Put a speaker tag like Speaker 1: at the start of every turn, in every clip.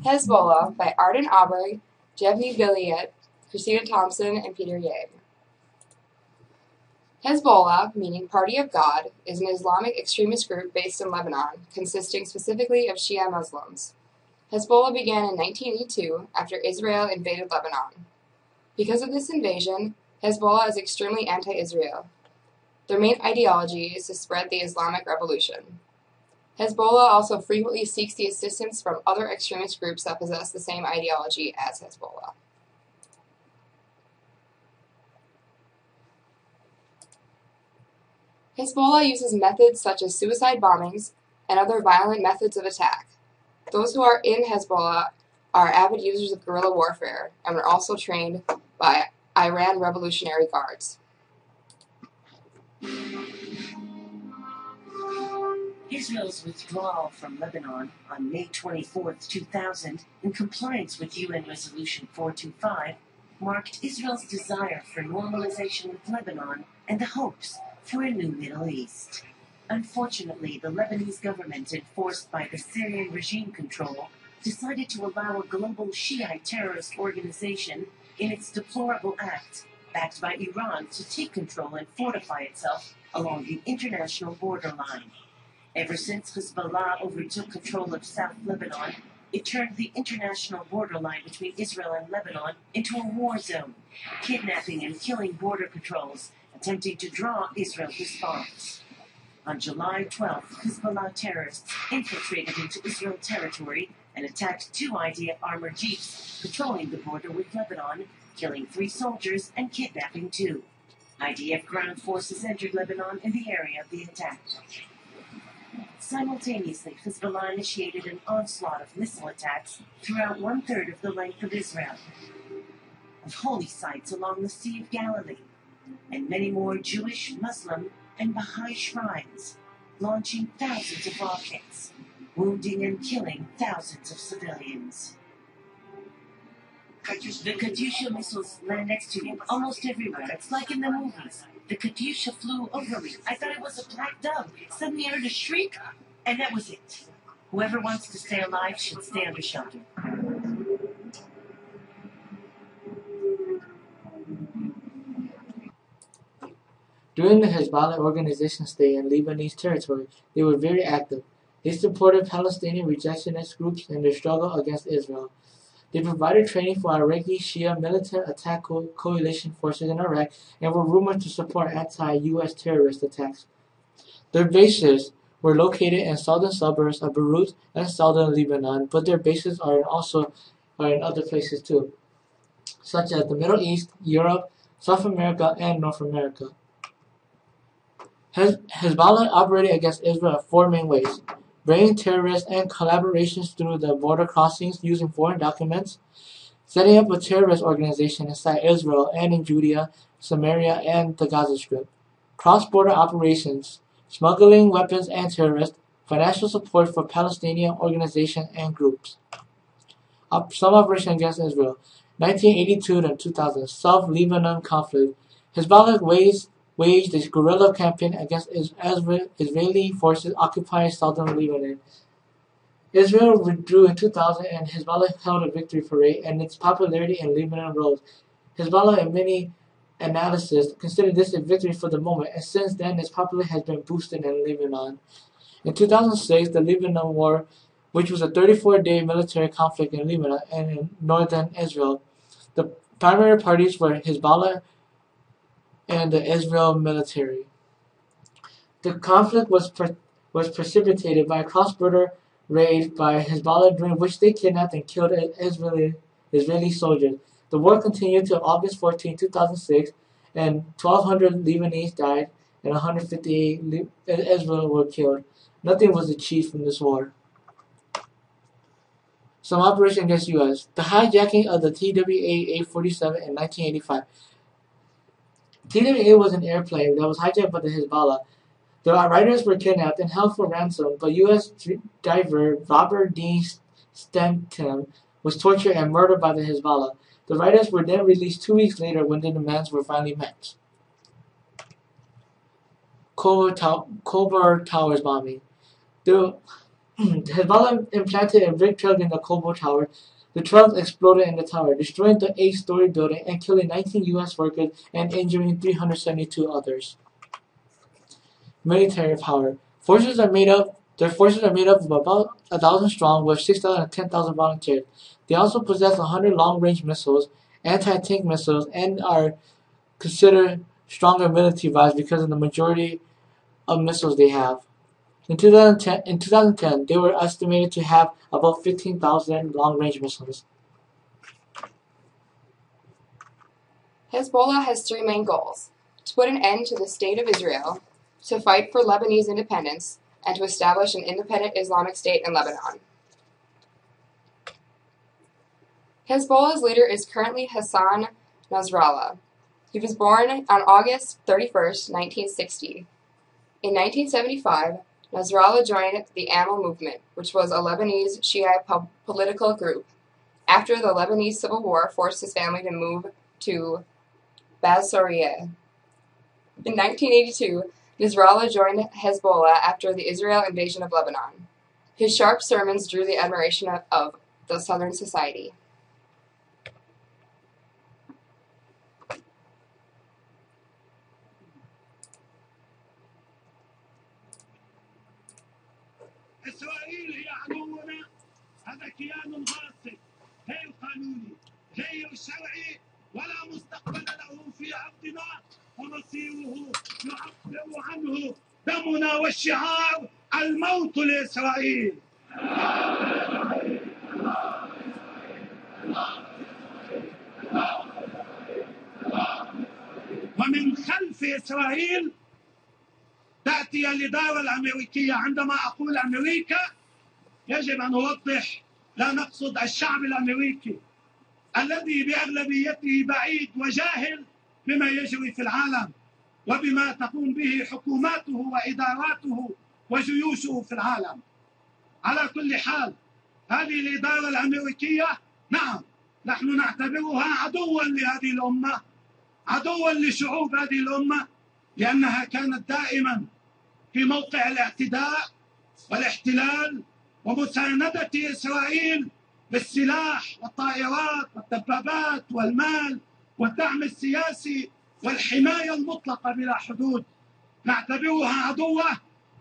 Speaker 1: Hezbollah by Arden, Jevne, Christina Thompson, and Peter Yang. Hezbollah, meaning Party of God, is an Islamic extremist group based in Lebanon, consisting specifically of Shia Muslims. Hezbollah began in 1982 after Israel invaded Lebanon. Because of this invasion, Hezbollah is extremely anti-Israel. Their main ideology is to spread the Islamic Revolution. Hezbollah also frequently seeks the assistance from other extremist groups that possess the same ideology as Hezbollah. Hezbollah uses methods such as suicide bombings and other violent methods of attack. Those who are in Hezbollah are avid users of guerrilla warfare and were also trained by Iran Revolutionary Guards.
Speaker 2: Israel's withdrawal from Lebanon on May 24, 2000, in compliance with UN Resolution 425, marked Israel's desire for normalization with Lebanon and the hopes for a new Middle East. Unfortunately, the Lebanese government, enforced by the Syrian regime control, decided to allow a global Shiite terrorist organization in its deplorable act, backed by Iran, to take control and fortify itself along the international borderline. Ever since Hezbollah overtook control of South Lebanon, it turned the international borderline between Israel and Lebanon into a war zone, kidnapping and killing border patrols, attempting to draw Israel's response. On July 12th, Hezbollah terrorists infiltrated into Israel territory and attacked 2 IDF armored jeeps patrolling the border with Lebanon, killing 3 soldiers and kidnapping 2. IDF ground forces entered Lebanon in the area of the attack. Simultaneously, Hezbollah initiated an onslaught of missile attacks throughout 1/3 of the length of Israel, of holy sites along the Sea of Galilee, and many more Jewish, Muslim, and Baha'i shrines, launching thousands of rockets, wounding and killing thousands of civilians. The Katyusha missiles land next to you, almost everywhere. It's like in the movies. The Katyusha flew over me. I thought it was a black dove. Suddenly I heard a shriek, and that was it. Whoever wants to stay alive should stay under shelter.
Speaker 3: During the Hezbollah organization's stay in Lebanese territory, they were very active. They supported Palestinian rejectionist groups in their struggle against Israel. They provided training for Iraqi Shia militant attack coalition forces in Iraq and were rumored to support anti-U.S. terrorist attacks. Their bases were located in southern suburbs of Beirut and southern Lebanon, but their bases are in other places too, such as the Middle East, Europe, South America, and North America. Hezbollah operated against Israel in 4 main ways: bringing terrorists and collaborations through the border crossings using foreign documents, setting up a terrorist organization inside Israel and in Judea, Samaria, and the Gaza Strip, cross-border operations, smuggling weapons and terrorists, financial support for Palestinian organizations and groups. Some operations against Israel. 1982 to 2000, South Lebanon conflict. Hezbollah waged a guerrilla campaign against Israeli forces occupying southern Lebanon. Israel withdrew in 2000 and Hezbollah held a victory parade, and its popularity in Lebanon rose. Hezbollah, in many analysis, considered this a victory for the moment, and since then its popularity has been boosted in Lebanon. In 2006, the Lebanon War, which was a 34-day military conflict in Lebanon and in northern Israel, the primary parties were Hezbollah and the Israel military. The conflict was precipitated by a cross-border raid by Hezbollah, during which they kidnapped and killed Israeli soldiers. The war continued till August 14, 2006, and 1,200 Lebanese died and 158 Israel were killed. Nothing was achieved from this war. Some operations against U.S. The hijacking of the TWA-847 in 1985. TWA was an airplane that was hijacked by the Hezbollah. The riders were kidnapped and held for ransom, but U.S. diver Robert D. Stanton was tortured and murdered by the Hezbollah. The riders were then released 2 weeks later when the demands were finally met. Cobra Towers bombing. Hezbollah implanted a brick truck in the Kobo Tower. The truck exploded in the tower, destroying the 8-story building and killing 19 U.S. workers and injuring 372 others. Military power. Their forces are made up of about 1,000 strong with 6,000 and 10,000 volunteers. They also possess 100 long-range missiles, anti-tank missiles, and are considered stronger military vibes because of the majority of missiles they have. In 2010, they were estimated to have about 15,000 long-range missiles.
Speaker 1: Hezbollah has three main goals: to put an end to the State of Israel, to fight for Lebanese independence, and to establish an independent Islamic State in Lebanon. Hezbollah's leader is currently Hassan Nasrallah. He was born on August 31, 1960. In 1975, Nasrallah joined the Amal movement, which was a Lebanese Shia political group. After the Lebanese Civil War forced his family to move to Basorieh. In 1982, Nasrallah joined Hezbollah after the Israel invasion of Lebanon. His sharp sermons drew the admiration of the Southern society.
Speaker 4: إسرائيل هي عدونا، هذا كيان غاصب غير قانوني غير شرعي ولا مستقبل له في أرضنا، ومصيره يعبر عنه دمنا والشعار: الموت لإسرائيل. ومن خلف إسرائيل تأتي الإدارة الأمريكية. عندما أقول أمريكا يجب أن أوضح، لا نقصد الشعب الأمريكي الذي بأغلبيته بعيد وجاهل بما يجري في العالم وبما تقوم به حكوماته وإداراته وجيوشه في العالم. على كل حال، هذه الإدارة الأمريكية نعم نحن نعتبرها عدوا لهذه الأمة، عدوا لشعوب هذه الأمة، لأنها كانت دائما في موقع الاعتداء والاحتلال ومساندة إسرائيل بالسلاح والطائرات والدبابات والمال والدعم السياسي والحماية المطلقة بلا حدود. نعتبرها عدوة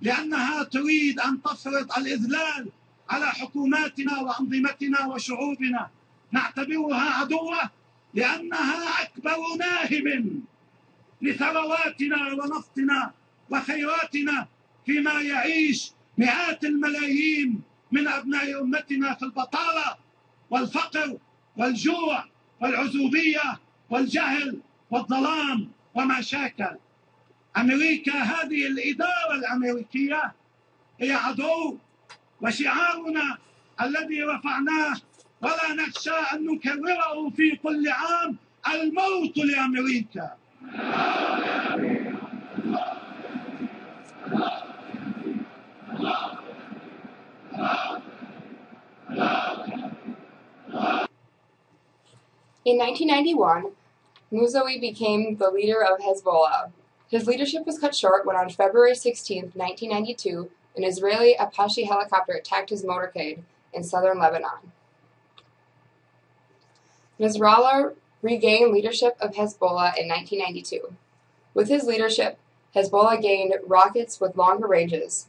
Speaker 4: لأنها تريد أن تفرض الإذلال على حكوماتنا وأنظمتنا وشعوبنا. نعتبرها عدوة لأنها أكبر ناهب لثرواتنا ونفطنا وخيراتنا، فيما يعيش مئات الملايين من أبناء أمتنا في البطالة والفقر والجوع والعزوبية والجهل والظلام وما شاكل. أمريكا، هذه الإدارة الأمريكية هي عدو، وشعارنا الذي رفعناه ولا نخشى أن نكرره في كل عام: الموت لأمريكا.
Speaker 1: In 1991, Mousavi became the leader of Hezbollah. His leadership was cut short when on February 16, 1992, an Israeli Apache helicopter attacked his motorcade in southern Lebanon. Nasrallah regained leadership of Hezbollah in 1992. With his leadership, Hezbollah gained rockets with longer ranges.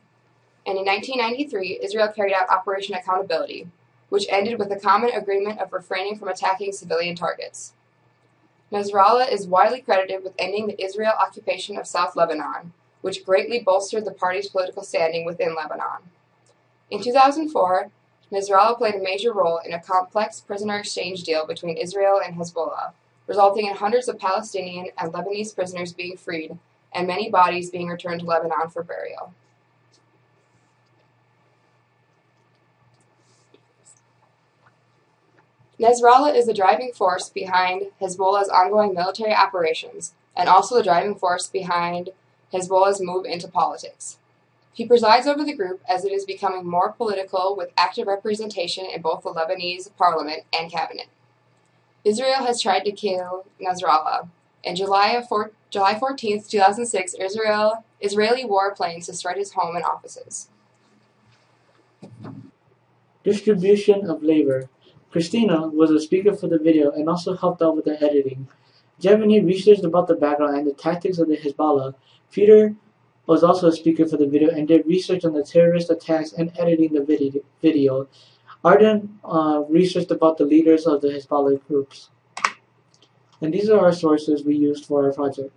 Speaker 1: And in 1993, Israel carried out Operation Accountability, which ended with a common agreement of refraining from attacking civilian targets. Nasrallah is widely credited with ending the Israel occupation of South Lebanon, which greatly bolstered the party's political standing within Lebanon. In 2004, Nasrallah played a major role in a complex prisoner exchange deal between Israel and Hezbollah, resulting in hundreds of Palestinian and Lebanese prisoners being freed and many bodies being returned to Lebanon for burial. Nasrallah is the driving force behind Hezbollah's ongoing military operations and also the driving force behind Hezbollah's move into politics. He presides over the group as it is becoming more political with active representation in both the Lebanese parliament and cabinet. Israel has tried to kill Nasrallah. In July 14, 2006, Israeli warplanes destroyed his home and offices.
Speaker 3: Distribution of labor. Christina was a speaker for the video and also helped out with the editing. Jevne researched about the background and the tactics of the Hezbollah. Peter was also a speaker for the video and did research on the terrorist attacks and editing the video. Arden researched about the leaders of the Hezbollah groups. And these are our sources we used for our project.